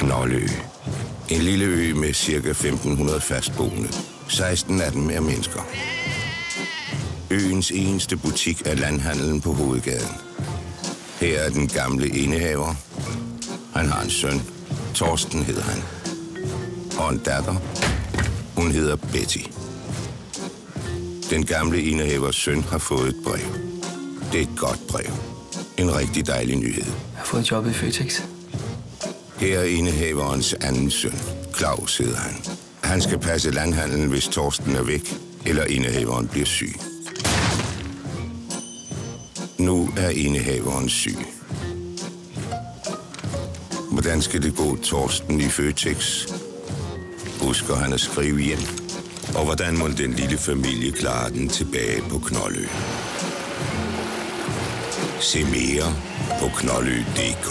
Knoldø. En lille ø med ca. 1500 fastboende. 16 af dem er mennesker. Øens eneste butik er landhandlen på hovedgaden. Her er den gamle indehaver. Han har en søn. Torsten hedder han. Og en datter. Hun hedder Betty. Den gamle indehavers søn har fået et brev. Det er et godt brev. En rigtig dejlig nyhed. Jeg har fået jobbet i Føtex. Her er indehaverens anden søn. Claus hedder han. Han skal passe landhandlen, hvis Torsten er væk, eller indehaveren bliver syg. Nu er indehaveren syg. Hvordan skal det gå Torsten i Føtex? Husker han at skrive hjem? Og hvordan må den lille familie klare den tilbage på Knoldø? Se mere på knoldø.dk.